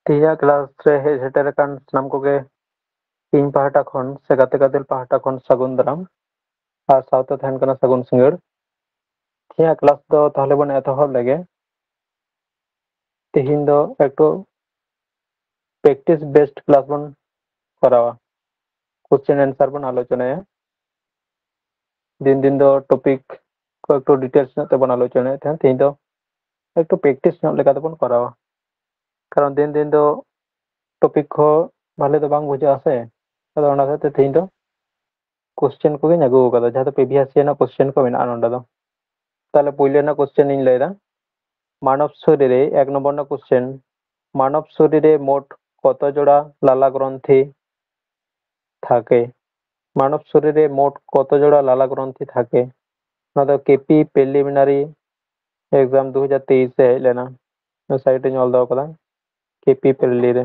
ᱛᱤᱦᱤᱧᱟᱜ class ᱨᱮ ᱦᱮᱡ ᱥᱮᱴᱮर ᱟᱠᱟᱱ ᱥᱟᱱᱟᱢ ᱠᱚᱜᱮ ᱤᱧ ᱯᱟᱦᱴᱟ ᱠᱷᱚᱱ ᱥᱮ ᱜᱟᱛᱮ ᱜᱟᱫᱮᱞ ᱯᱟᱦᱴᱟ ᱠᱷᱚᱱ ᱥᱟᱹᱜᱩᱱ ᱫᱟᱨᱟᱢ ᱟᱨ ᱥᱟᱶᱛᱮ ᱛᱟᱦᱮᱱ ᱠᱟᱱᱟ ᱥᱟᱹᱜᱩᱱ ᱥᱤᱸᱜᱟᱹᱲ। ᱛᱤᱦᱤᱧᱟᱜ ᱠᱞᱟᱥ ᱫᱚ ᱛᱟᱦᱚᱞᱮ ᱵᱚᱱ ᱮᱛᱚᱦᱚᱵ ᱞᱮᱜᱮ। ᱛᱤᱦᱤᱧ ᱫᱚ একটু প্র্যাকটিস বেসড ক্লাস বন করাওয়া। কোশ্চেন অ্যান্সার বন আলোচনায়া। দিন দিন দো টপিক को একটু ডিটেলস ᱧᱚᱜ ᱛᱮᱵᱚᱱ আলোচনাᱭᱟ ᱛᱟᱦᱮᱸ ᱛᱤᱦᱤᱧ ᱫᱚ একটু প্র্যাকটিস ᱧᱚᱜ ᱞᱮᱠᱟ ᱛᱮᱵᱚᱱ ᱠᱚᱨᱟᱣᱟ। কারণ দিন দিন দো টপিক ᱠᱚ ভালো ᱫᱚ ᱵᱟᱝ ᱵᱩᱡᱷᱟᱹᱜᱼᱟ ᱥᱮ ᱟᱫᱚ ᱚᱱᱟ ᱠᱷᱟᱹᱛᱤᱨ ᱛᱤᱦᱤᱧ ᱫᱚ কোশ্চেন ᱠᱚᱜᱮᱧ ᱟᱹᱜᱩ ᱟᱠᱟᱫᱟ ᱡᱟᱦᱟᱸ ᱫᱚ প্রিভিয়াস ᱤᱭᱟᱨ ᱨᱮᱱᱟᱜ কোশ্চেন ᱠᱚ ᱢᱮᱱᱟᱜᱼᱟ ᱱᱚᱰᱮ ᱫᱚ। তাহলে পয়লা ᱨᱮᱱᱟᱜ কোশ্চেন ᱤᱧ ᱞᱟᱹᱭᱫᱟ মানব শরীরে এক নম্বর ᱨᱮᱱᱟᱜ কোশ্চেন মানব শরীরে মোট কত জোড়া লালা গ্রন্থি থাকে মানব শরীরে মোট কত জোড়া লালা গ্রন্থি থাকে ᱱᱚᱣᱟ ᱫᱚ কেপি প্রিলিমিনারি एग्जाम 2023 से हेज लेना साइट ᱤᱧ ᱚᱞ ᱫᱚᱦᱚ ᱠᱟᱫᱟ কেপি প্রিলি রে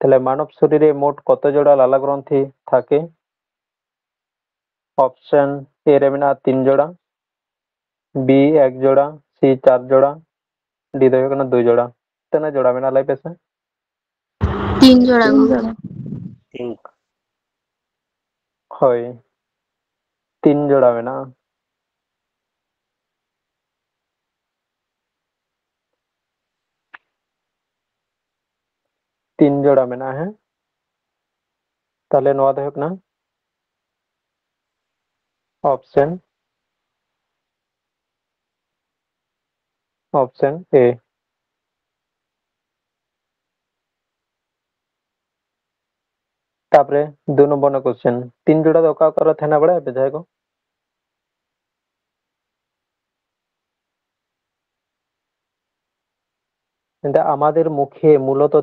তাহলে মানব শরীরে মোট কত জোড়া লালা গ্রন্থি থাকে অপশন এ রে মেনাᱜᱼᱟ 3 জোড়া बी 1 जोड़ा सी 4 जोड़ा डी दो 2 जोड़ा तना जोड़ा मेना लाई पे से 3 जोड़ा गंके। 3 होय 3 जोड़ा मेना 3 जोड़ा मेना है ताले नोआ दो हुकना ऑप्शन ए तापरे 2 नंबर ना क्वेश्चन 3 जोड़ा दो का कर थेना बड़ा पे जाए को কিন্তু আমাদের মুখে মূলত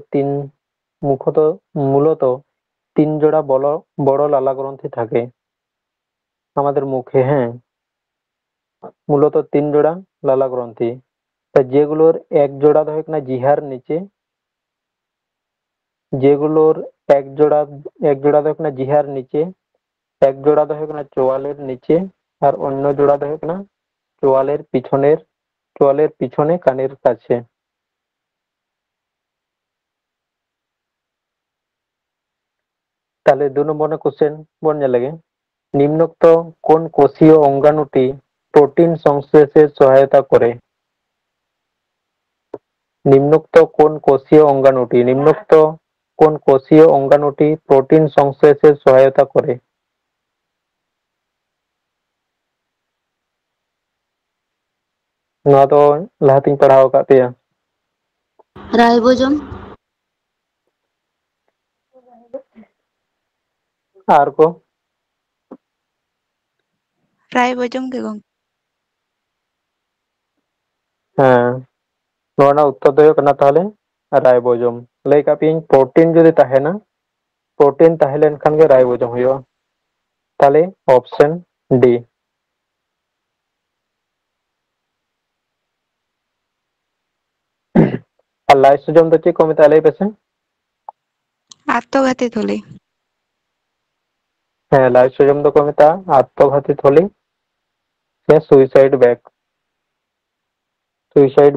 মূলত 3 জোড়া বড় বড় লালা গ্রন্থি থাকে আমাদের মুখে হ্যাঁ মূলত 3 জোড়া লালা গ্রন্থি তা যেগুলোর এক জোড়া ধরে কিনা জিহার নিচে যেগুলোর এক জোড়া ধরে কিনা জিহার নিচে এক জোড়া ধরে কিনা চোয়ালের নিচে আর অন্য জোড়া ধরে কিনা চোয়ালের পিছনে কানের কাছে তাহলে 2 নম্বর কোশ্চেন বন লাগে নিম্নোক্ত কোন কোষীয় অঙ্গাণুটি প্রোটিন সংশ্লেষে সহায়তা করে নিম্নোক্ত কোন কোষীয় অঙ্গাণুটি প্রোটিন সংশ্লেষে সহায়তা করে নয়া তো লাহাতিং পড়াও কা পেয়া राइबोसोम আর কো राइबोसोम के गंके। হ্যাঁ नोना उत्तर दो कना ताहले राइबोसोम लay का पिंग प्रोटीन जदि ताहेना प्रोटीन ताहेलेन खान गे राइबोसोम हुयो ताहले ऑप्शन डी আর লাইসোজোম তো চেক কমে তাহলে পেছে आत्मघाती थली। হ্যাঁ লাইসোজোম তো কমে তা আত্মঘাতী থলি সে সুইসাইড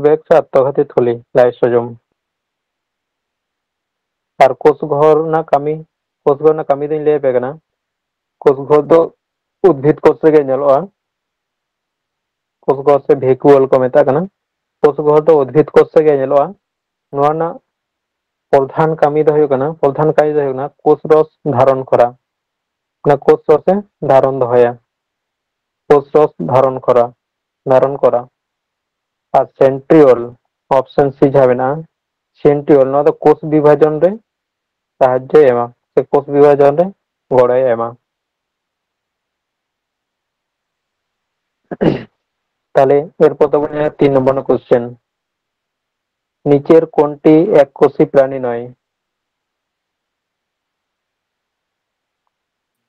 ব্যাগ সে আত্মঘাতী থলি লাইসোজোম আর কোষঘর না কামি দিন লে পেগনা কোষঘর তো উদ্ভিদ কোষ থেকে ñeloa কোষঘর সে ভেকুয়াল को মেতা কানা কোষঘর তো উদ্ভিদ কোষ থেকে ñeloa নোয়া না প্রধান কামি দ হয়ো কানা প্রধান কাজ দ হয়ো না কোষ রস ধারণ করা না কোষ রসে ধারণ দহয়া কোষ রস ধারণ করা আর সেন্ট্রিওল অপশন সি যাবে না সেন্ট্রিওল না তো কোষ বিভাজন রে সাহায্য এমা সে কোষ বিভাজন রে গড়ায় এমা তাহলে এরপর তো 3 নম্বর কোশ্চেন নিচের কোনটি এককোষী প্রাণী নয়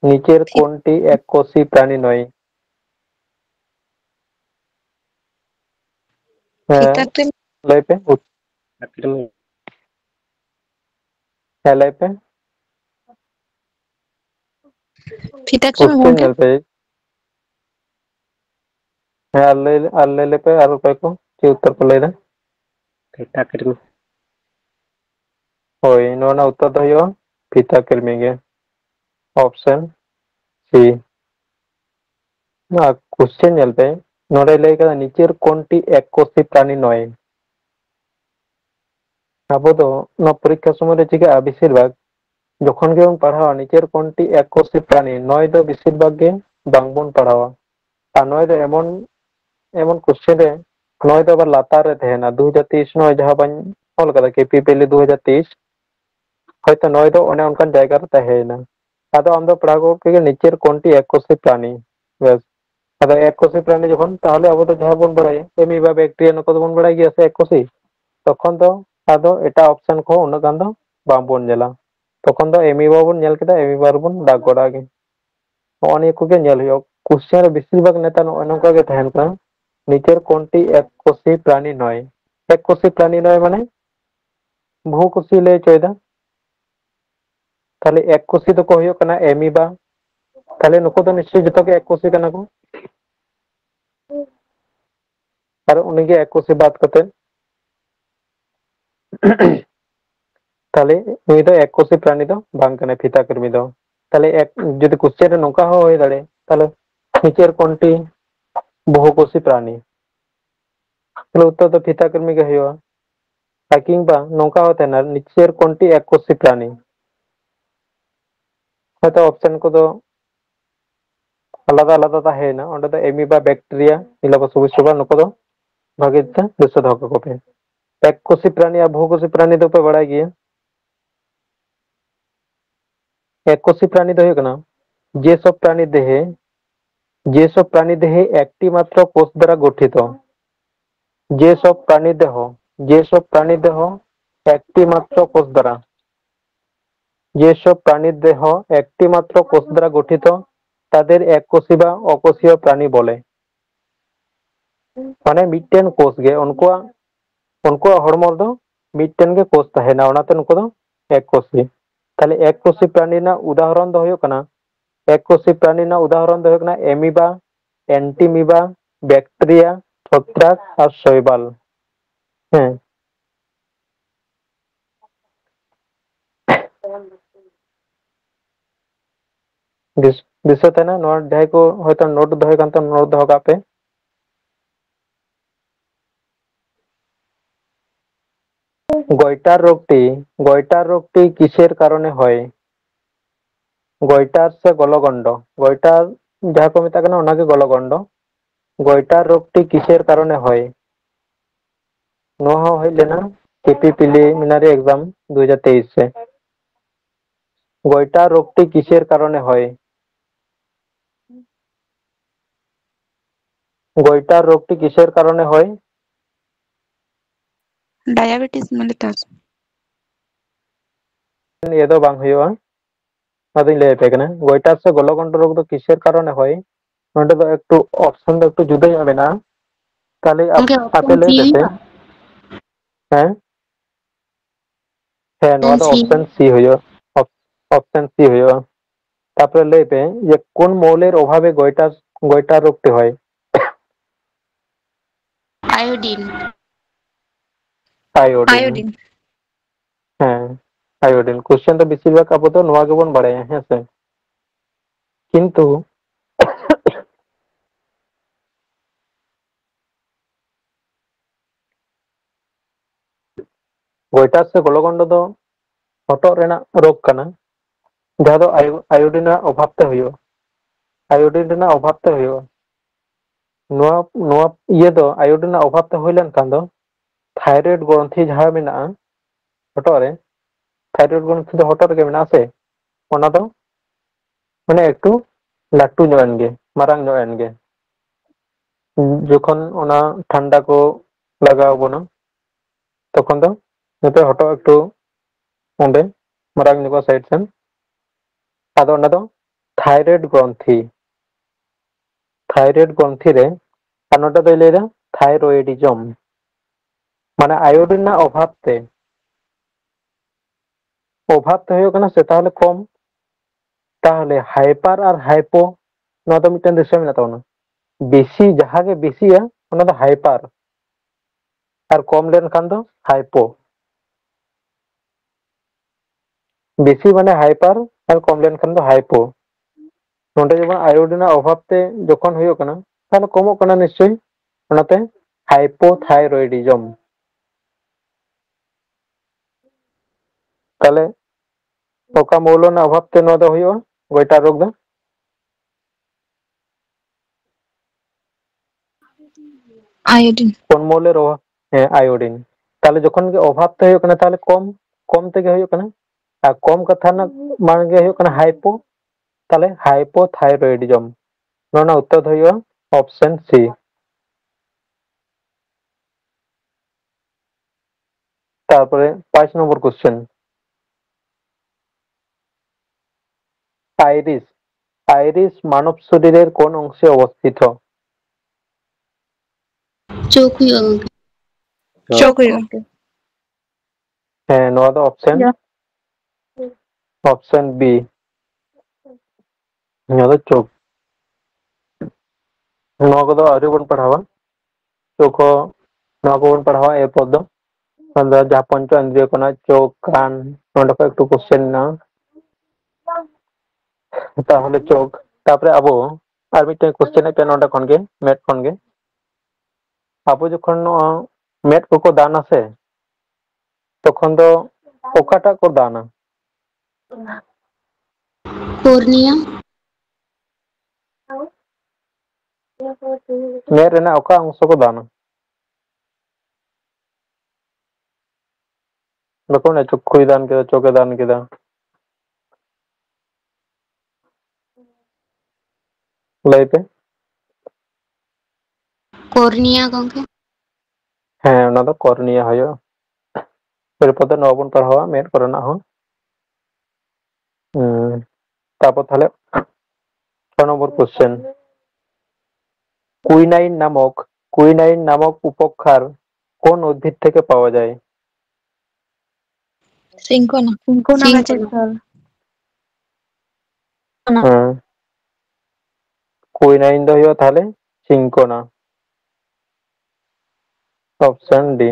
নিচের কোনটি এককোষী প্রাণী নয় फिताक्टिन লাইপে হ্যাঁ লাইপে फिताक्टिन কোশ্চেन गंके। চলতে হ্যাঁ আল্লে লেপে আর উপায় কো কি উত্তর को लेना थीटा क्रिम ᱦᱳᱭ ᱱᱚᱣᱟ ᱨᱮᱱᱟᱜ ᱩᱛᱛᱚᱨ ᱫᱚ ᱦᱩᱭᱩᱜᱼᱟ ᱯᱷᱤᱛᱟ ᱠᱟᱹᱲᱢᱤ ᱜᱮ, ᱚᱯᱥᱮᱱ ᱥᱤ᱾ কোশ্চেন ᱧᱮᱞ ᱯᱮ ᱱᱚᱰᱮ ᱞᱟᱹᱭ ᱠᱟᱫᱟ নিচের কোনটি এককোষী প্রাণী নয়? আবো তো নয়া পরীক্ষার সময় রে চিকাগᱼᱟ বেশির ভাগ যখন গেবon পাড়হাওয়া নিচের কোনটি এককোষী প্রাণী নয় do বেশির ভাগ গে বাংবon পাড়হাওয়া আর নয় do এমন এমন কোশ্চেন রে নয় do আবার লাতার রে তাহেনা 2023 নয় যাহা বাñ ᱚᱞ ᱠᱟᱫᱟ কেপিপিএল 2023 হয়তো নয় do অনে অনকান জায়গা রে তাহেনা আদো আম do পড়াবো কি নিচের কোনটি এককোষী প্রাণী ব্যাস আদো এককোষী প্রাণী যখন তাহলে আবো তো যাহা বন বাড়াই এমিবা ব্যাকটেরিয়া নকো তো বন বাড়াই গিয়া সে এককোষী তখন তো আদো এটা অপশন কো উনাগ গান do বাংবon ᱧᱮᱞᱟ তখন তো এমিবা বন ᱧᱮল কেদা এমিবা ᱨᱮᱵᱚᱱ দাগ গড়া গে অনেক কোগে ᱧᱮᱞ ᱦᱩᱭᱩᱜ কোশ্চেন রে বেশির ভাগ নেতা নᱚᱝᱠᱟ গে তাহেন ᱠᱟᱱᱟ নিচের কোনটি এককোষী প্রাণী নয় এককোষী প্রাণী নয় মানে বহুকোষী লay চয়দা তাহলে এককোষী তো কো হুᱭᱩᱜ ᱠᱟᱱᱟ এমিবা তাহলে নুকু তো নিশ্চয় জᱚᱛᱚ গে এককোষী কানা কো আর উনিগে এককোষী বাদ কাতে তাহলে নুই ᱫᱚ এককোষী প্রাণী ᱫᱚ ᱵᱟᱝ ᱠᱟᱱᱟ ফিতা কর্মী ᱫᱚ তাহলে এক যদি কোশ্চেন রে নᱚᱝᱠᱟ ᱦᱚᱸ ᱦᱩᱭ ᱫᱟᱲᱮ তাহলে নিচের কোনটি বহুকোষী প্রাণী তাহলে উত্তর তো ফিতা কর্মী গে হুᱭᱩᱜᱼᱟ আর কিংবা নᱚᱝᱠᱟ হতে না নিচের কোনটি এককোষী প্রাণী হয়তো অপশন কো আলাদা আলাদা তাহেনা ওটা তো এমিবা ব্যাকটেরিয়া নিলাবা সবুজ সুবা নুকো তো ভাগিতে দৃশ্য ধক কপে এককোষী প্রাণী আর বহুকোষী প্রাণী তো পে বাড়াই গিয়া এককোষী প্রাণী তো হুᱭᱩᱜ ᱠᱟᱱᱟ যেসব প্রাণী দেহে একটি মাত্র কোষ দ্বারা গঠিত যেসব প্রাণী দেহ একটি মাত্র কোষ দ্বারা যেসব প্রাণীর দেহ একটি মাত্র কোষ দ্বারা গঠিত তাদের এককোষী বা অকোষীয় প্রাণী বলে মানে মিটটেন কোষ গে উনকুয়া হড়মো দ মিটটেন গে কোষ তাহেনা ওনাতে নুকু দ এককোষী তাহলে এককোষী প্রাণী না উদাহরণ দ হুᱭᱩᱜ ᱠᱟᱱᱟ এককোষী প্রাণী না উদাহরণ দ হুᱭᱩᱜ ᱠᱟᱱᱟ এমিবা অ্যান্টিমিবা ব্যাকটেরিয়া ছত্রাক আর শৈবাল হ্যাঁ দিশতে না নোট যাই কো হয়তো নোট দহয় কান তো নোট দহ কাপে গয়টার রোগটি কিসের কারণে হয় গয়টার সে গলগণ্ড গয়টার যাহা কো মেতা কানা ওনাকে গলগণ্ড গয়টার রোগটি কিসের কারণে হয় নোয়া হই লেনা কেপি প্রিলিমিনারি एग्जाम 2023 से গয়টার রোগটি কিসের কারণে হয় গয়টার রোগটি কিসের কারণে হয় डायबिटीज मेलिटस এ দো বাং হুᱭᱩᱜᱼᱟ আদিন লে পে কানা গয়টার সে গলগণ্ড রোগ দো কিসের কারণে হয় নডে দো একটু অপশন দো একটু জুদা হবে না তাহলে उनके আপে ऑप्शन লে सी পেতে হ্যাঁ হ্যাঁ নোয়া ऑप्शन দো सी অপশন সি হুᱭᱩᱜᱼᱟ অপশন সি হুᱭᱩᱜᱼᱟ তারপরে লে পে যে কোন মৌলের অভাবে গয়টার রোগটি হয় आयोडीन আয়োডিন आयोडीन হ্যাঁ আয়োডিন কোশ্চেন তো বেশিরভাগ আবো তো নোয়া গেবন বাড়ায় হ্যাঁ সে কিন্তু গয়টার সে গলগণ্ড দো হটক রেনাক রোগ কানা যাহা দো আয়োডিন ᱨᱮᱱᱟᱜ অভাব তে হুᱭᱩᱜᱼᱟ আয়োডিন ᱨᱮᱱᱟᱜ অভাব তে হুᱭᱩᱜᱼᱟ নোয়া নোয়া ইয়ে দো আয়োডিন ᱨᱮᱱᱟᱜ অভাব তে হুই লেনᱠᱷᱟᱱ ᱫᱚ থাইরয়েড গ্রন্থি যাহা মেনাᱜᱼᱟ হটক রে থাইরয়েড গ্রন্থি দো হটক রেগে মেনাᱜᱼᱟ ᱥᱮ ᱚᱱᱟ ᱫᱚ মানে একটু লাট্টু ᱧᱚᱜ ᱮᱱ ᱜᱮ ᱢᱟᱨᱟᱝ ᱧᱚᱜ ᱮᱱ ᱜᱮ যখন ওনা ঠান্ডা কো লাগাও বনা তখন দো যাতে হটক একটু ওঁডে মারাং ᱧᱚᱜᱚᱜ সাইড সেন আদো ওনা দো থাইরয়েড গ্রন্থি রে আর নোটা দই লেরা থাইরয়েডিজম মানে আয়োডিন না অভাবতে হুᱭᱩᱜ ᱠᱟᱱᱟ ᱥᱮ তাহলে কম তাহলে হাইপার আর হাইপো নোয়া দো মিটটেন দৃশ্য মেনা তাবনা বেশি যাহা গে বেশিয়া ওনা দো হাইপার আর কম লেনখান দো হাইপো बेसी माने हाइपर और कम लेनखान दो हाइपो नोंडे जेमन आयोडीन अभाव ते जखन हुयो कना ताहले कमो कना निश्चय ओनाते हाइपोथायरॉयडिज्म ताहले ओका मौल ना अभाव ते नो दो हुयो गोइटा रोग दो आयोडीन कोन मौले रो आयोडीन ताहले जखन के अभाव ते हुयो कना ताहले कम कम ते हुयो कना आ कम कथा ना मान गे हुयो कना हाइपो ताहले हाइपोथायरॉयडिज्म नोना उत्तर दो हुयो ऑप्शन सी तारपरे 5 नंबर क्वेश्चन आइरिस आइरिस मानव शरीरेर कोन अंशे अवस्थित चोक हुयो चोक हुयो है नो द ऑप्शन ऑप्शन बी नो द चोक नो को दो आरे बन पढ़ावा चोको नो को बन पढ़ावा ए पद दो अंदर जहाँ पंच इंद्रिय कोना चोक कान नोंडे को एक क्वेश्चन ना ताहले चोक तारपरे आबो आर मिटे क्वेश्चन पे नोंडे खन गे मेट खन गे आबो जखन मेट को दाना से तखन दो ओकाटा को दाना कोर्निया मेट रेना ओका अंश को दाना देखो ना चुक्खुई दान केदा चोके दान केदा लाइपे कोर्निया गंगे ᱦᱮᱸ ᱚᱱᱟ ᱫᱚ ᱠᱚᱨᱱᱤᱭᱟ ᱦᱩᱭᱩᱜᱼᱟ ᱮᱨᱯᱚᱨ ᱫᱚ ᱱᱚᱣᱟ ᱵᱚᱱ ᱯᱟᱲᱦᱟᱣᱟ ᱢᱮᱫ ᱠᱚᱨᱮᱱᱟᱜ ᱦᱚᱸ তারপর তাহলে 6 নম্বর কোশ্চেন কুইনাইন নামক উপক্ষার কোন উদ্ভিদ থেকে পাওয়া যায় सिंकोना सिंकोना गाছের ফল কুইনাইন ᱫᱚ ᱦᱩᱭᱩᱜᱼᱟ তাহলে চিঙ্কোনা অপশন ডি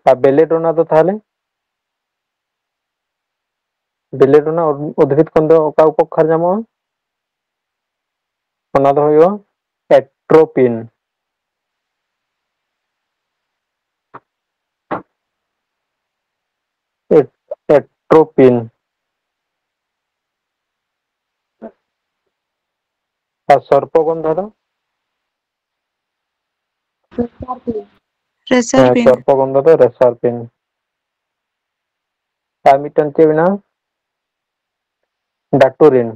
আর বেলেডোনা তো তাহলে বেলেডোনা উদ্ভিদ কোন ওকা উপক্ষার যেমন ওনা ᱫᱚ ᱦᱩᱭᱩᱜᱼᱟ এট্রোপিন এট্রোপিন আর সর্পগন্ধা দো रेसरपिन সর্পগন্ধা দো রেসারপিন আর মিটন চেবিনা ডাটুরিন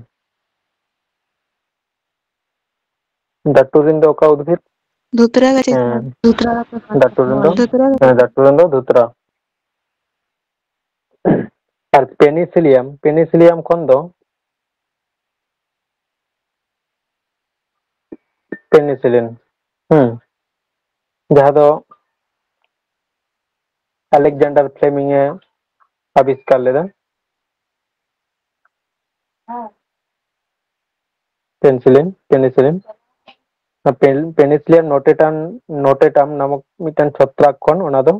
ডাটুরিন দো ওকা উদ্ভিদ धुतरा गाছের ফল দুতরা ডাটুরিন দো ধুতরা আর পেনিসিলিয়াম কোন দো পেনিসিলিন जहाँ दो अलेक्जेंडर फ्लेमिंग आविष्कार लेदा पेनिसिलिन नोटेटम नामक मिटन छत्राक खन ओना दो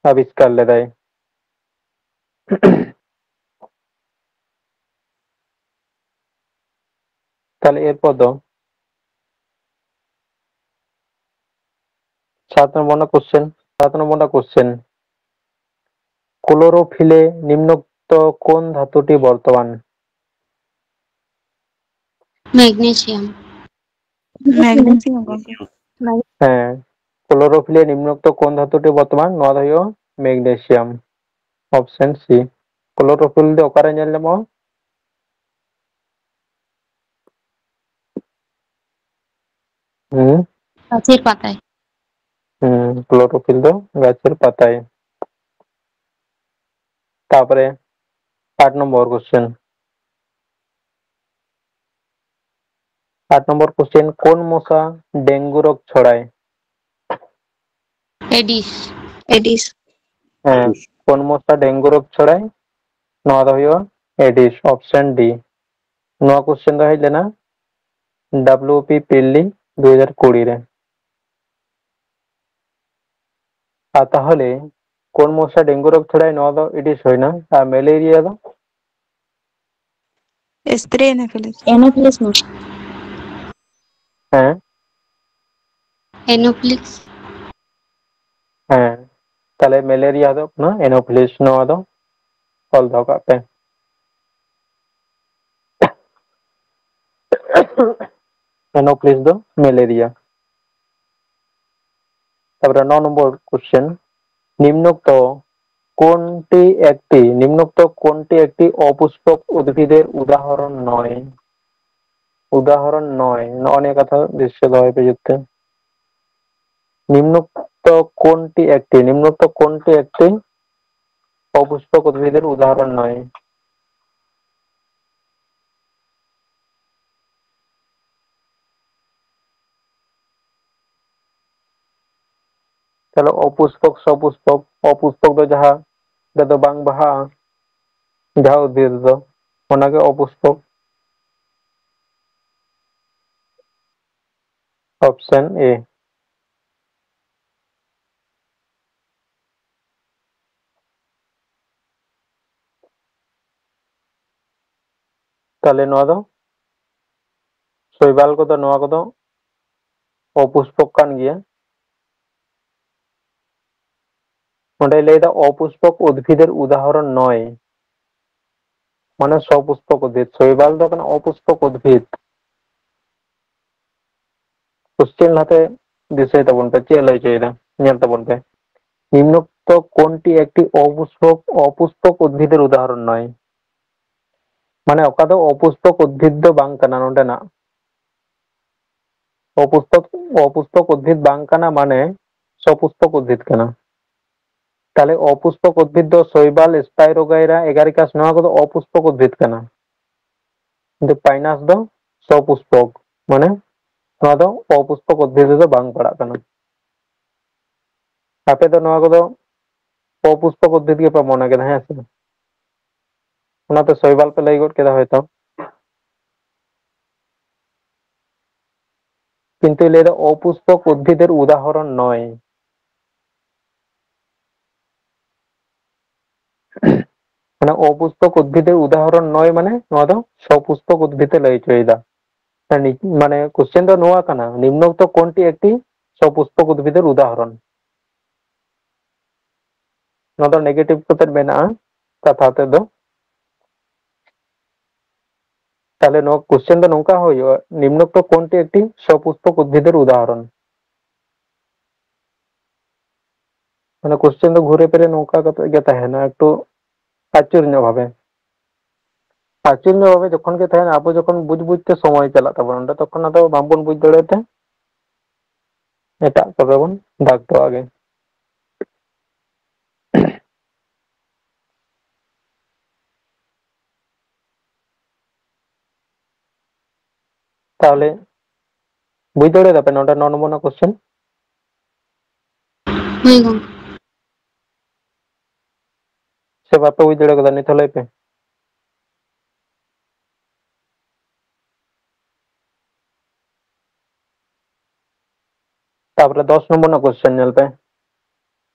आविष्कार लेदाय ताहले एरपर दो 7 নম্বর কোশ্চেন ক্লোরোফিলে নিম্নোক্ত কোন ধাতুটি বর্তমান ম্যাগনেসিয়াম मैग्नीशियम गंगे হ্যাঁ ক্লোরোফিলে নিম্নোক্ত কোন ধাতুটি বর্তমান নয়া ᱫᱚ ᱦᱩᱭᱩᱜᱼᱟ ম্যাগনেসিয়াম অপশন সি ক্লোরোফিল ᱫᱚ ᱚᱠᱟᱨᱮ ᱧᱮᱞ ᱧᱟᱢᱚᱜᱼᱟ গাছের পাতায় ক্লোরোফিল দো গাছের পাতায় তারপরে 8 নম্বর কোশ্চেন কোন মশা ডেঙ্গু রোগ ছড়ায় এডিস एडिस হ্যাঁ কোন মশা ডেঙ্গু রোগ ছড়ায় নয়া ᱫᱚ ᱦᱩᱭᱩᱜᱼᱟ এডিস অপশন ডি নয়া কোশ্চেন ᱫᱚ ᱦᱮᱡ ᱞᱮᱱᱟ WP পিল্লি 2020 রে আর তাহলে কোন মশা ডেঙ্গু রোগ ছড়ায়? নওয়া দো এডিস হয় না। আর ম্যালেরিয়া দো? স্ত্রী এনোফিলিস। एनोफिलिस मशा হ্যাঁ एनोफिलिस হ্যাঁ, তাহলে ম্যালেরিয়া দো না এনোফিলিস, নওয়া দো অল দো কাগ পে। এনোফিলিস দো ম্যালেরিয়া। তারপরে 9 নম্বর কোশ্চেন, নিম্নোক্ত কোনটি একটি অপুষ্পক উদ্ভিদের উদাহরণ নয়? উদাহরণ নয়, অনেক কথা দৃশ্য হয় প্রযুক্ত। নিম্নোক্ত কোনটি একটি অপুষ্পক উদ্ভিদের উদাহরণ নয়? তাহলে অপুষ্পক, সপুষ্পক। অপুষ্পক দো যাহা ᱫᱚ ᱵᱟᱝ ᱵᱟᱦᱟᱜᱼᱟ, ᱡᱟᱦᱟᱸ উদ্ভিদ ᱫᱚ ᱚᱱᱟᱜᱮ অপুষ্পক। Option A. তাহলে ᱱᱚᱣᱟ ᱫᱚ ᱥᱚᱭᱵᱟᱞ ᱠᱚᱫᱚ ᱱᱚᱣᱟ ᱠᱚᱫᱚ অপুষ্পক কান গিয়া। ᱚᱸᱰᱮ ᱞᱟᱹᱭᱫᱟ অপুষ্পক উদ্ভিদের উদাহরণ নয়, মানে সপুষ্পক উদ্ভিদ। শৈবাল ᱫᱚ ᱠᱟᱱᱟ অপুষ্পক উদ্ভিদ। কোশ্চেন হাতে দিশাই তাবন পে ᱪᱮᱫ ᱞᱟᱹᱭ ᱪᱚᱭᱫᱟ ᱧᱮᱞ ᱛᱟᱵᱚᱱ ᱯᱮ। নিম্নোক্ত কোনটি একটি অপুষ্পক উদ্ভিদের উদাহরণ নয়? মানে ওকা দো অপুষ্পক উদ্ভিদ দো বাং কানা নোডেনাᱜ। অপুষ্পক উদ্ভিদ বাং কানা মানে সপুষ্পক উদ্ভিদ কানা। তাহলে অপুষ্পক উদ্ভিদ দো শৈবাল, স্পাইরোগাইরা, এগারিকাস নওয়া কদো অপুষ্পক উদ্ভিদ কানা। কিন্তু পাইনাস দো সপুষ্পক, মানে নওয়া দো অপুষ্পক উদ্ভিদ দো বাং পাড়াᱜ কানা। আপে দো নওয়া কদো অপুষ্পক উদ্ভিদ গে পে মনে কেদা, হ্যাঁ সে? ওনাতে শৈবাল পে লাই গড কেদা হয়তো, কিন্তু এর অপুষ্পক উদ্ভিদের উদাহরণ নয়। মানে অপুষ্পক উদ্ভিদের উদাহরণ নয় মানে নওয়া দো সপুষ্পক উদ্ভিদে লাই চয়দা। মানে কোশ্চেন দো নোয়া কানা, নিম্নোক্ত কোনটি একটি সপুষ্পক উদ্ভিদের উদাহরণ? নওয়া দো নেগেটিভ কতে মেনাগᱼᱟ কাথা তেদো। তাহলে নো কোশ্চেন দো নংকা হইবা, নিম্নোক্ত কোনটি একটি সপুষ্পক উদ্ভিদের উদাহরণ? মানে কোশ্চেন দো ঘুরে ফিরে নৌকা কত গে তাহেনা, একটু আচুর ᱧᱚᱜ ভাবে। আচুর ᱧᱚᱜ ভাবে যখন গে তাহেনা, আবো যখন বুঝতে সময় চালাত তাবন ওন্ডে, তখন আদো বামবন বুঝ দাড়েতে এটাগ কবে বন দাগ দো আগে। তাহলে বুঝ দাড়ে দাপে নোডে 9 নম্বর কোশ্চেন। हुई गंके সে বাপে বুঝ দাড়ে কদা নিতে লই পে। তারপরে 10 নম্বর কোশ্চেন নেল পে।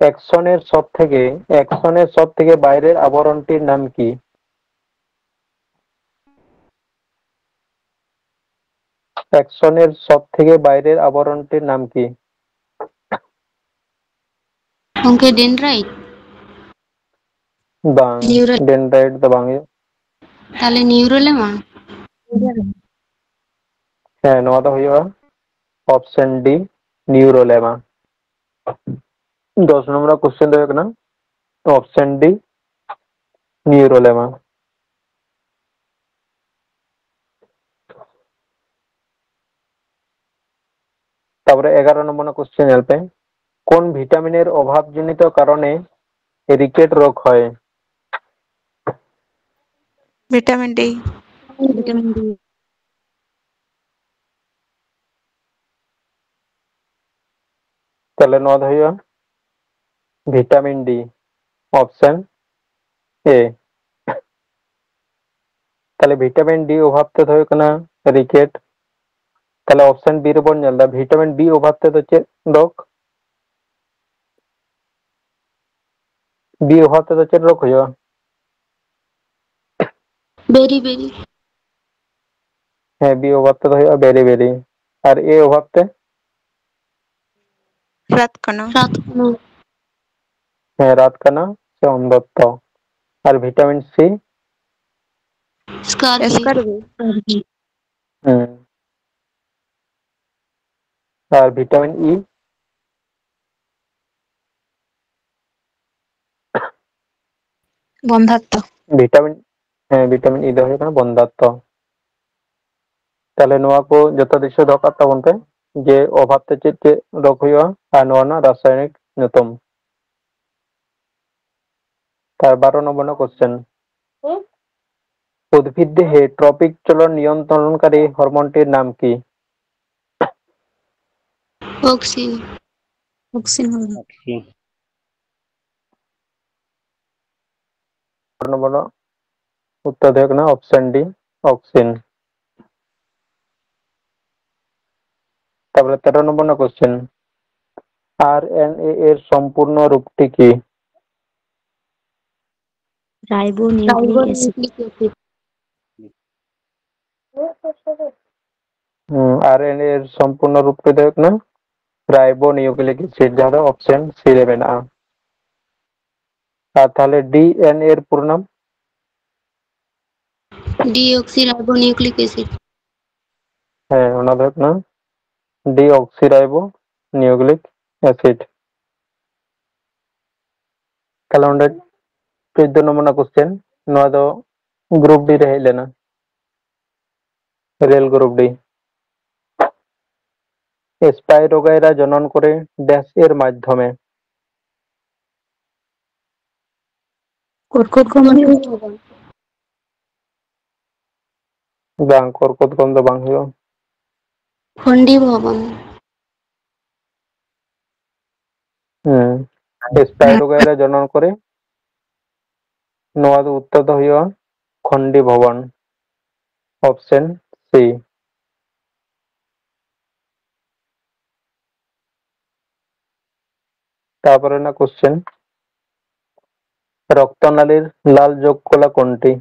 অ্যাকশনের সবথেকে বাইরের আবরণটির নাম কি? অ্যাকশনের সবথেকে বাইরের আবরণটির নাম কি? गंके डेंड्राइट বাং, न्यूरल ডেনড্রাইট দো বাং। ताले न्यूरोलेमा হ্যাঁ নোয়া দো হইবা অপশন ডি, নিউরোলেমা। 10 নম্বর কোশ্চেন দো হয়ে কানা অপশন ডি, নিউরোলেমা। তারপরে 11 নম্বর কোশ্চেন নেল পে। কোন ভিটামিনের অভাবজনিত কারণে রিকেট রোগ হয়? Vitamin D. विटामिन डी তাহলে নোয়া দো হইবা ভিটামিন ডি, অপশন এ। তাহলে ভিটামিন ডি অভাবতে হয়ে কানা রিকেট। তাহলে অপশন বি রে বন নেলদা, ভিটামিন ডি অভাবতে তো চেদ রোগ? বি অভাব তেদো चेद रोग हुआ? बेरी बेरी हाँ बी अभाव तेदो हुआ बेरी बेरी और ए अभाव ते रात कना रात को हाँ रात काना से अंधत्व और विटामिन सी स्कार्बी और विटामिन ई बंधत्व विटामिन हाँ विटामिन ई दो हुआ बंधत्व ताले नोआ को जतो दिशा दो काता बोलते जे अभाव ते चेद चेद रोग हुआ और नोआ ना रासायनिक न्यूतम 12 नंबर क्वेश्चन उद्भिद देहे ट्रॉपिक चलन नियंत्रणकारी हरमोनটির नाम की? ऑक्सीन ऑक्सीन नंबर उत्तर देखना option D oxygen. 13 number question RNA এর সম্পূর্ণ রূপটি কি? राइबोन्यूक्लिक एसिड आरएनए এর সম্পূর্ণ রূপটি দেখনা রাইবোনিউক্লিক অ্যাসিড যারা অপশন সি রে মেনা আর তাহলে ডিএনএ এর পুরো নাম डीऑक्सीराइबोन्यूक्लिक एसिड হ্যাঁ ওনা দেখনা ডিঅক্সিরাইবোনিউক্লিক অ্যাসিড। তাহলে আমরা 14 नंबर क्वेश्चन नोआ दो ग्रुप डी रे लेना रेल ग्रुप डी स्पाइरोगाइरा जनन करे डैश एर माध्यमे কর্কট গমন बांग कर्कट गंध बांग हुआ খন্ডি ভবন स्पाइरोगाइरा जनन करे नोआ दो उत्तर दो हुआ खंडी भवन ऑप्शन सी। तारपरे ना क्वेश्चन रक्तनालीर लाल जोगकला कोनटी?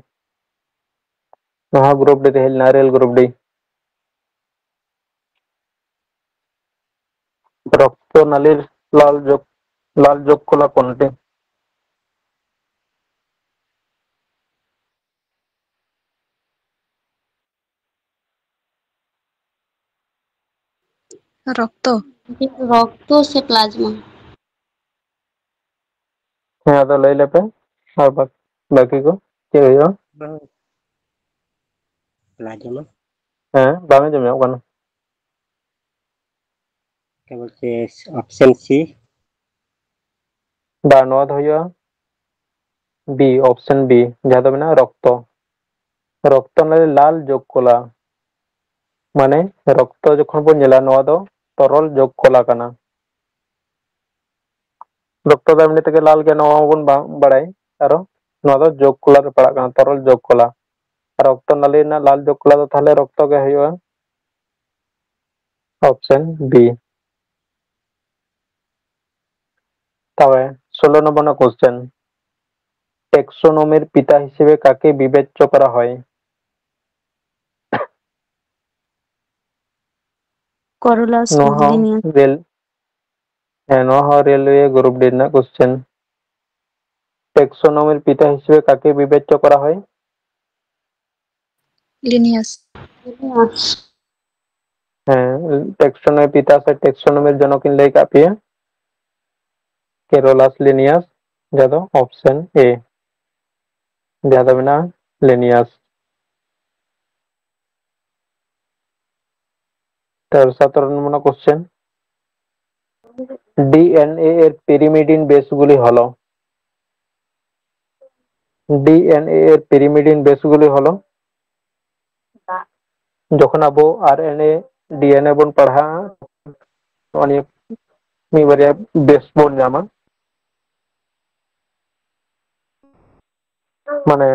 नोहा ग्रुप डी हेल नारियल ग्रुप डी रक्तनालीर लाल जोगकला कोनटी? रक्त রক্ত সে প্লাজমা हाँ तो ले ले पे और बाकी को क्या हुआ प्लाज्मा हाँ बांगे जम जाओ कना क्या बोलते हैं ऑप्शन सी बानवाद हुआ बी ऑप्शन बी जहाँ तो बिना रक्त रक्तनाली लाल जोगकला माने रक्त जखन बन जेला नोआ दो तरल जोगकला कना रक्त दा एमनी तके लाल के नोआ बन बड़ाई आरो नोआ दो जोगकला रे पड़ा कना तरल जोगकला रक्तनाली ना लाल जोगकला दो थाले रक्त के हुआ ऑप्शन बी। तबे 16 नंबर क्वेश्चन टेक्सोनोमिर पिता हिसेबे काके विवेच्य करा হয়? করোলাস नोहा रेल नोहा रेलवे ग्रुप डी ना क्वेश्चन টেক্সোনমির পিতা হিসেবে কাকে বিবেচ্য করা হয়? लिनियस হ্যাঁ টেক্সোনমির পিতা से টেক্সোনমির জনক ইনলাই কাপিয়া কেরোলাস লিনিয়াস যাদো অপশন এ যাদো বিনা লিনিয়াস। তার 17 নম্বর কোশ্চেন ডিএনএ এর পিরিমিডিন বেসগুলি হলো ডিএনএ এর পিরিমিডিন বেসগুলি হলো যখন আবো आरएनए डीएनए बन पढ़ा अनेक मिबारिया बेस बन जामा माने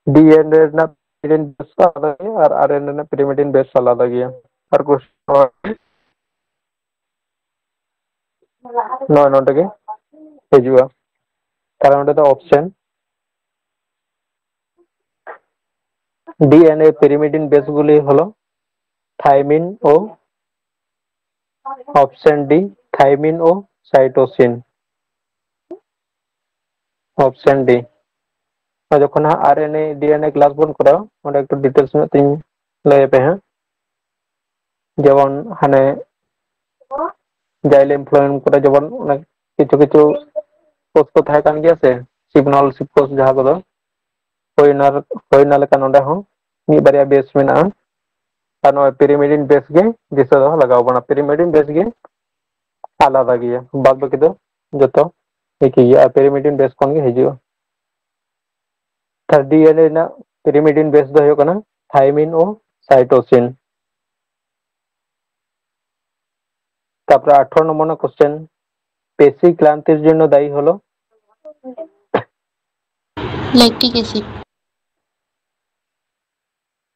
डीएनए ना पिरिमिडिन बेस आलादा गया और आरएनए ना पिरिमिडिन बेस आलादा गया और क्वेश्चन 9 नोट के हिजुआ তাহলে ওটা তো অপশন ডিএনএ পিরিমিডিন বেসগুলি হলো থাইমিন ও অপশন ডি থাইমিন ও সাইটোসিন। Option D. যখন আরএনএ ডিএনএ ক্লাস বন করা ওটা একটু ডিটেলস में तीन लय पे हैं যেমন হানে জাইলেম ফ্লোएम করে যেমন অনেক কিছু কিছু কোষ को थाय कान गया से सिग्नल सिक्कोस जहां को होइना लेका नोडे हो मी बारिया बेस मेना আর নয় পিরিমিডিন বেস গে দিশে লাগাও বনা পিরিমিডিন বেস গে আলাদা গিয়া বাদ বাকি তো যত একই আর পিরিমিডিন বেস কোন গে হিজিও তার ডিএনএ না পিরিমিডিন বেস দো হयो कना থাইমিন ও সাইটোসিন। তারপরে 18 নম্বর কোশ্চেন পেশি ক্লান্তির জন্য দায়ী হলো लैक्टिक एसिड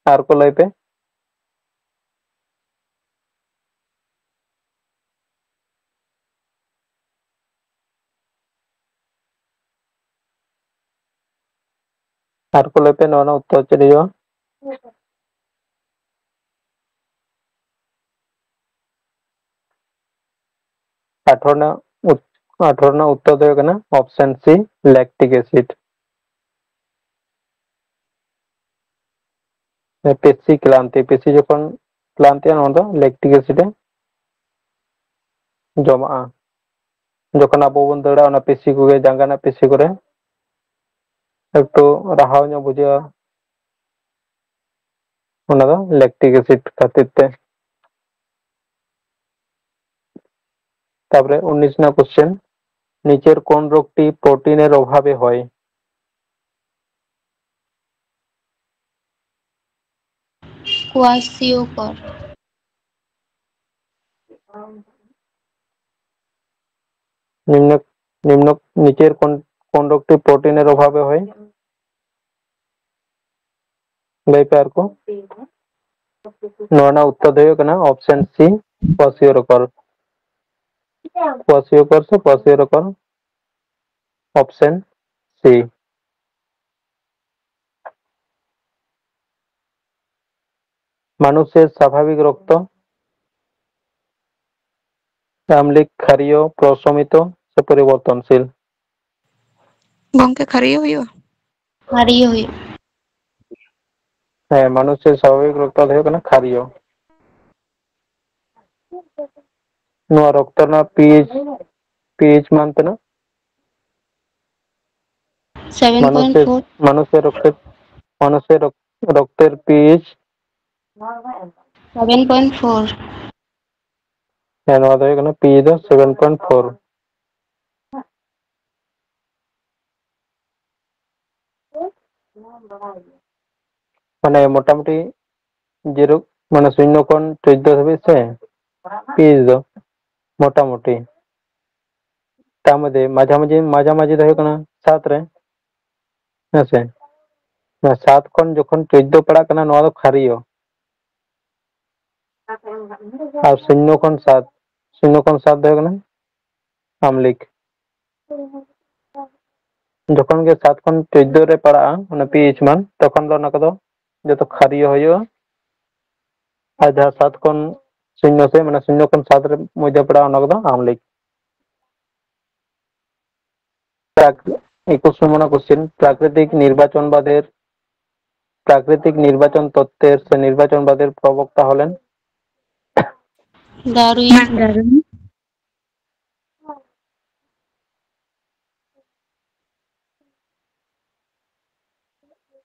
আর কো লয় पे আর কো লয় पे ননা উত্তর চলে যাও 18 18 उत्तर दो कना ऑप्शन सी लैक्टिक एसिड। पेशी क्लांति पेशी যখন ক্লান্তি আনন্দ ল্যাকটিক অ্যাসিডে জমা যখন আবো বন দড়া ওনা পেশি কোগে জাঙ্গানা পেশি করে একটু রাহাও ᱧᱚᱜ বুঝা ওনা দো ল্যাকটিক অ্যাসিড খাতির তে। তারপরে 19 না কোশ্চেন নিচের কোন রোগটি প্রোটিনের অভাবে হয় क्वासियोकर নিম্ন নিম্ন নিচের কোন কোন রোগটি প্রোটিনের অভাবে হয় লয় पे আর কো ননা উত্তর দেয় কেনা অপশন সি क्वासियोकर। क्वासियोकर से क्वासियोकर ऑप्शन सी। মানুষের স্বাভাবিক রক্ত আম্লিক ক্ষারীয় প্রশমিত সে পরিবর্তনশীল গঙ্কে খারিয়ে হইও हारिए हुई হ্যাঁ মানুষের স্বাভাবিক রক্ত দেহ কেন ক্ষারীয় নোয়া রক্ত না পিএইচ পিএইচ মানতে না মানুষের 7.4 মানুষের রক্তের পিএইচ 7.4 হ্যাঁ নোয়া দেহ কেন পিএইচ 7.4 মানে মোটামুটি যেরকম মানে 0.14 হবে সে পিএইচ দো মোটামুটি তার মধ্যে মাঝামাঝি দেহ কেন 7 রে আছে না 7 কোন যখন 14 পড়া কেন নোয়া দো ক্ষারীয় আর 0.7 দেহ কেন আম্লিক যখন গে 7 কোন 14 রে পড়া মানে পিএইচ মান তখন দো না কদো যত ক্ষারীয় হইও আর যা 7 কোন 0 से মানে 0.7 রে মধ্যে পড়া না কদো আম্লিক। 21 নম্বর কোশ্চেন প্রাকৃতিক নির্বাচন তত্ত্বের সে নির্বাচনবাদের প্রবক্তা হলেন डार्विन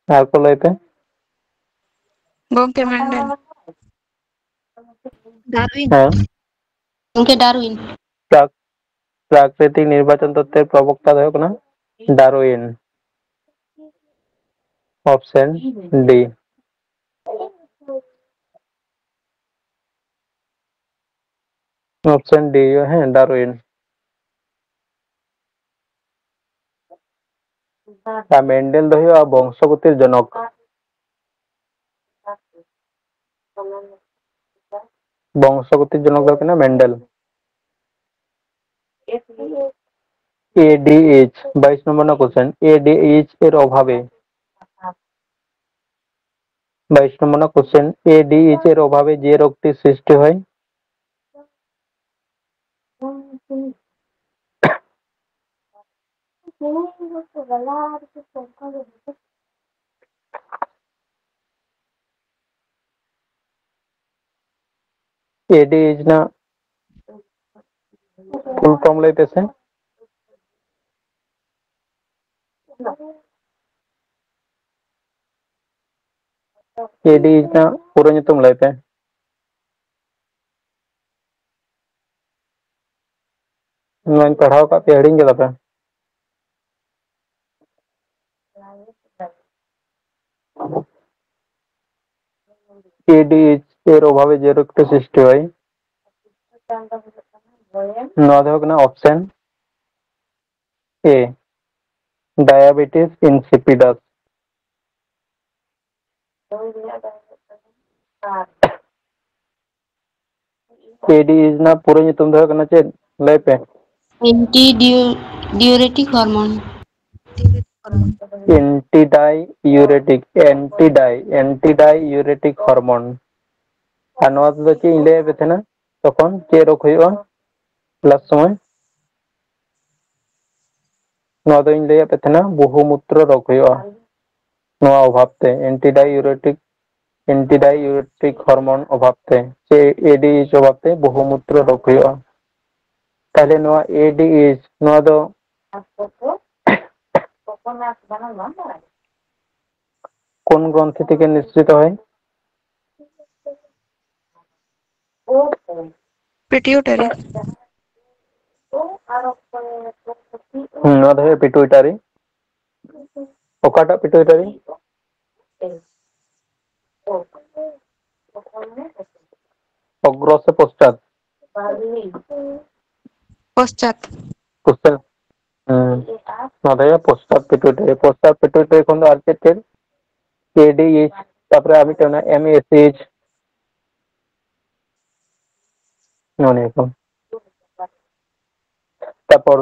আর কো লয় पे গঙ্কে ম্যান্ডেল डार्विन হ্যাঁ उनके डार्विन প্রাকৃতিক নির্বাচন তত্ত্বের প্রবক্তা দেহ কেন Darwin. Option D. Option D হ্যাঁ ডারউইন। মেন্ডেল দহ বংশগতির জনক বংশগতির জনক দহ কেন মেন্ডেল। এডিএইচ 22 নম্বর না কোশ্চেন এডিএইচ এর অভাবে 22 নম্বর না কোশ্চেন এডিএইচ এর অভাবে যে রোগটি সৃষ্টি হয় এডিএইচ না ফুল ফর্ম લઈ পেছে એડીએચ ના પૂરો nyutum લઈ પે मैं पढ़ाओ का पेड़िंग के दपे এডিএইচ এর অভাবে যে রোগটি সৃষ্টি হয় নদ হোক না অপশন এ ডায়াবেটিস ইনসিপিডাস एडीज ना पूरे nyutum do kana che lay pe anti diuretic hormone antidiuretic hormone আর নওয়া তো কি ইলে পেছে না তখন যে রোগ হইবা প্লাস সময় নওয়া তো ইলে পেছে না বহুমূত্র রোগ হইবা নওয়া অভাবতে এন্টিডাইউরেটিক হরমোন অভাবতে সে এডিএইচ অভাবতে বহুমূত্র রোগ হইবা তাহলে নওয়া এডিএইচ নওয়া তো কোন গ্রন্থি থেকে নিঃসৃত হয় पिट्यूटरी নওয়া ধরে পিটুইটারি ওকাটা পিটুইটারি অগ্র से पश्चात पश्चात पश्चात নদয়া পশ্চাৎ পিটুইটারি কোন আর্চেটের এডিএইচ তারপরে আমি কেন এমএসএইচ মনে এখন তারপর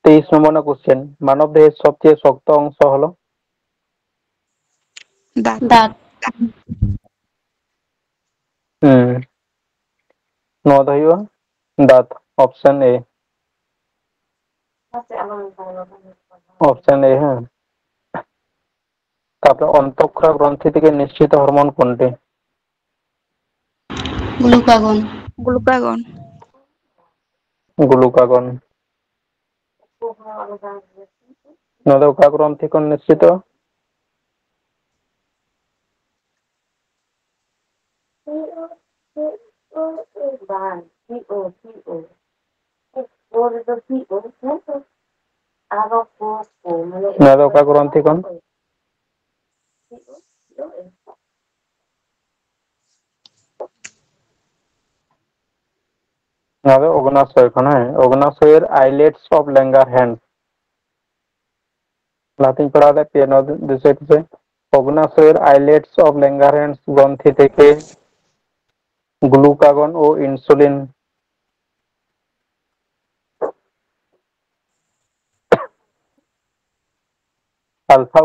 23 নম্বর না কোশ্চেন মানব দেহের সবচেয়ে শক্ত অংশ হলো दांत दांत নদয়া দাঁত অপশন এ হ্যাঁ তারপরে অন্তঃক্ষরা গ্রন্থি থেকে নিঃসৃত হরমোন কোনটি ग्लूकागॉन ग्लूकागॉन গ্লুকাগন নদকা গ্রন্থি কোন নিঃসৃত নদকা গ্রন্থি কোন অগ্নাশয় কোন হ্যাঁ অগ্নাশয়ের আইলেটস অফ ল্যাঙ্গার হ্যান্ড লাতিন পড়ালে পিয়ানো দিছে অগ্নাশয়ের আইলেটস অফ ল্যাঙ্গার হ্যান্ড গ্রন্থি থেকে গ্লুকাগন ও ইনসুলিন আলফা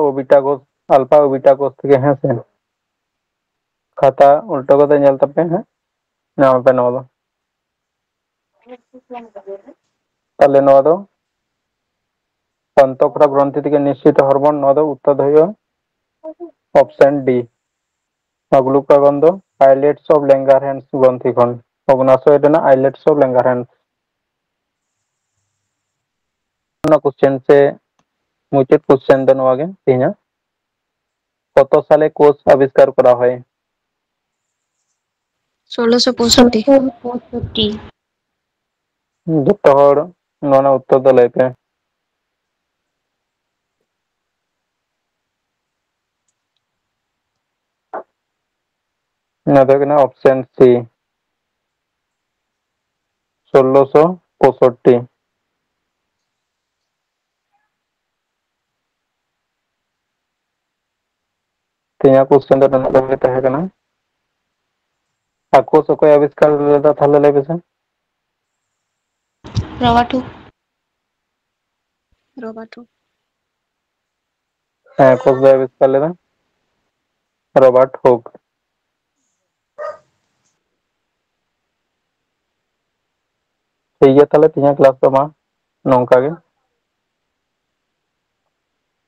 ও বিটা কোষ থেকে হ্যাঁ স্যার খাতা উল্টো কথা ñel tape হ্যাঁ না पे no do তাহলে no do অন্তঃক্ষরা গ্রন্থি থেকে নিঃসৃত হরমোন no do উত্তর হইব অপশন ডি গ্লুকাগন দো আইলেটস অফ ল্যাঙ্গারহ্যান্স গ্রন্থি খন অগ্নাশয় না আইলেটস অফ ল্যাঙ্গারহ্যান্স না কোশ্চেন से মুচিত কোশ্চেন দেন আগে তিনা কত সালে কোষ আবিষ্কার করা হয় 1665 1665 যত হড় ননা উত্তর তো লইতে না দেখনা অপশন সি 1665 তিনা কোশ্চেন তো না লইতে है ना ᱟᱠᱚᱥ ᱚᱠᱚᱭ ᱟবিষ্ᱠᱟর ᱞᱮᱫᱟ তাহলে ᱞᱟᱹᱭ ᱯᱮᱥᱮ? রবার্ট হুক, রবার্ট হুক, হ্যাঁ কোষ দয় আবিষ্কার লেদা রবার্ট হুক। ঠিক গᱮᱭᱟ তাহলে ᱛᱮᱦᱮᱧᱟᱜ ᱠᱞᱟᱥ ᱫᱚ ᱢᱟ ᱱᱚᱝᱠᱟ ᱜᱮ।